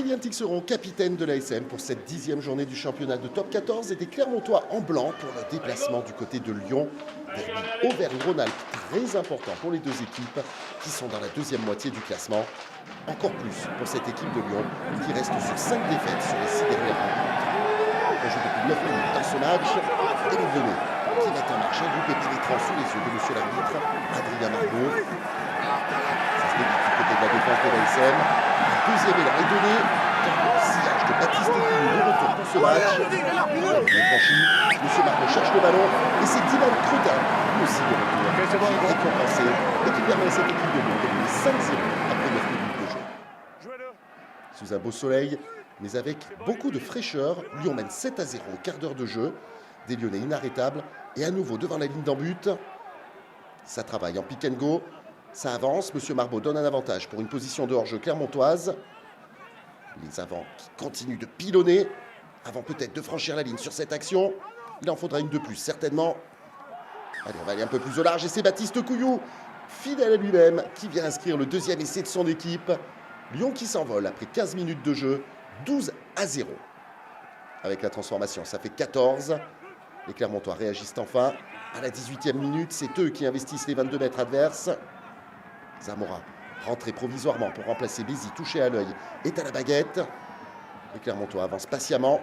Julien Tixeron, capitaine de l'ASM pour cette 10e journée du championnat de top 14 et des Clermontois en blanc pour le déplacement du côté de Lyon. Derby Auvergne-Rhône-Alpes très important pour les deux équipes qui sont dans la deuxième moitié du classement. Encore plus pour cette équipe de Lyon qui reste sur 5 défaites sur les 6 dernières rencontres. On joue depuis 9 minutes dans ce match. Et le Lyonnais qui va en marche, un groupe pénétrant sous les yeux de monsieur l'arbitre, Adrien Margot. Ça se débute du côté de la défense de l'ASM. Deuxième élan est donné dans le sillage de Baptiste Guillou de retour pour ce match. Il est franchi, M. Margot cherche le ballon et c'est Dylan Crudin, lui aussi de retour, qui est récompensé et qui permet à cette équipe de Lyon de mener 5-0 après 9 minutes de jeu. Sous un beau soleil, mais avec beaucoup de fraîcheur, Lyon mène 7-0 au quart d'heure de jeu. Des Lyonnais inarrêtables et à nouveau devant la ligne d'en but. Ça travaille en pick and go. Ça avance, M. Marbeau donne un avantage pour une position de hors-jeu clermontoise. Les avants qui continuent de pilonner avant peut-être de franchir la ligne sur cette action. Il en faudra une de plus, certainement. Allez, on va aller un peu plus au large et c'est Baptiste Couillou, fidèle à lui-même, qui vient inscrire le deuxième essai de son équipe. Lyon qui s'envole après 15 minutes de jeu, 12-0. Avec la transformation, ça fait 14. Les Clermontois réagissent enfin. À la 18e minute, c'est eux qui investissent les 22 mètres adverses. Zamora, rentré provisoirement pour remplacer Bézi, touché à l'œil, est à la baguette. Les Clermontois avancent patiemment.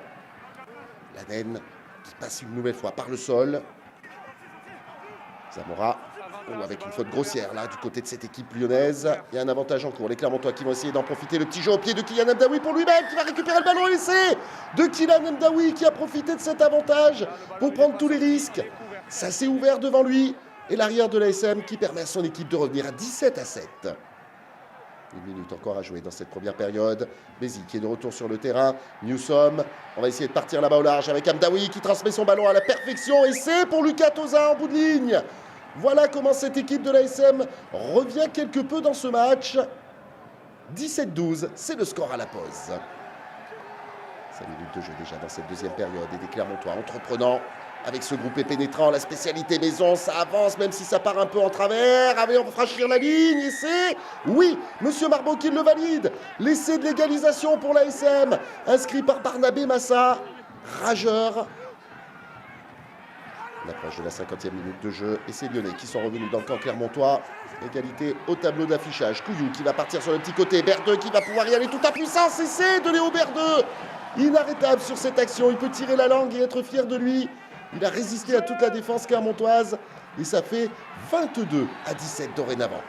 La naine qui passe une nouvelle fois par le sol. Zamora, avec une faute grossière là du côté de cette équipe lyonnaise. Il y a un avantage en cours. Les Clermontois qui vont essayer d'en profiter. Le petit jeu au pied de Kylian Mdaoui pour lui-même qui va récupérer le ballon et l'essai de Kylian Mdaoui qui a profité de cet avantage pour prendre tous les risques. Ça s'est ouvert devant lui. Et l'arrière de l'ASM qui permet à son équipe de revenir à 17-7. Une minute encore à jouer dans cette première période. Bézi qui est de retour sur le terrain. Newsom, on va essayer de partir là-bas au large avec Mdaoui qui transmet son ballon à la perfection. Et c'est pour Lucas Toza en bout de ligne. Voilà comment cette équipe de l'ASM revient quelque peu dans ce match. 17-12, c'est le score à la pause. 5 minutes de jeu déjà dans cette deuxième période et des Clermontois entreprenants. Avec ce groupé pénétrant, la spécialité maison, ça avance, même si ça part un peu en travers. Allez, on va franchir la ligne, et c'est... Oui, Monsieur Marbeau qui le valide. L'essai de l'égalisation pour l'ASM, inscrit par Barnabé Massa. Rageur. On approche de la 50e minute de jeu, et c'est Lyonnais qui sont revenus dans le camp clermontois. Égalité au tableau d'affichage. Couillou qui va partir sur le petit côté. Berdeux qui va pouvoir y aller tout en puissance. Essai de Léo Berdeux. Inarrêtable sur cette action. Il peut tirer la langue et être fier de lui. Il a résisté à toute la défense clermontoise et ça fait 22-17 dorénavant.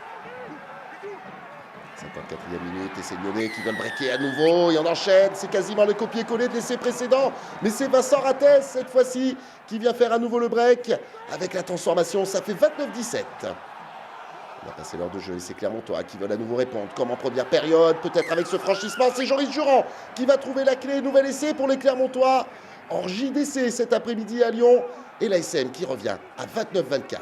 54e minute et c'est Lyonnais qui veulent breaker à nouveau et on enchaîne. C'est quasiment le copier-coller de l'essai précédent. Mais c'est Vincent Rattès cette fois-ci qui vient faire à nouveau le break. Avec la transformation, ça fait 29-17. On va passer l'heure de jeu et c'est Clermontois qui veulent à nouveau répondre. Comme en première période, peut-être avec ce franchissement, c'est Joris Durand qui va trouver la clé. Nouvel essai pour les Clermontois. En JDC cet après-midi à Lyon. Et l'ASM qui revient à 29-24.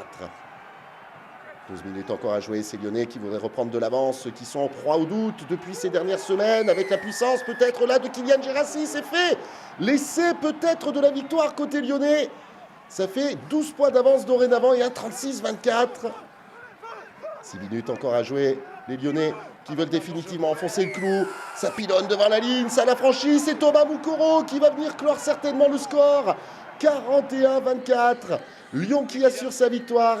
12 minutes encore à jouer. C'est Lyonnais qui voudraient reprendre de l'avance. Ceux qui sont en proie au doute depuis ces dernières semaines. Avec la puissance peut-être là de Kylian Gérassi. C'est fait. L'essai peut-être de la victoire côté lyonnais. Ça fait 12 points d'avance dorénavant et un 36-24. 6 minutes encore à jouer. Les Lyonnais qui veulent définitivement enfoncer le clou. Ça pilonne devant la ligne, ça la franchit. C'est Thomas Moukoro qui va venir clore certainement le score. 41-24. Lyon qui assure sa victoire.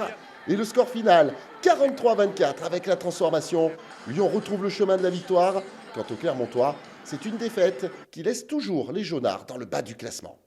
Et le score final, 43-24 avec la transformation. Lyon retrouve le chemin de la victoire. Quant au Clermontois, c'est une défaite qui laisse toujours les jaunards dans le bas du classement.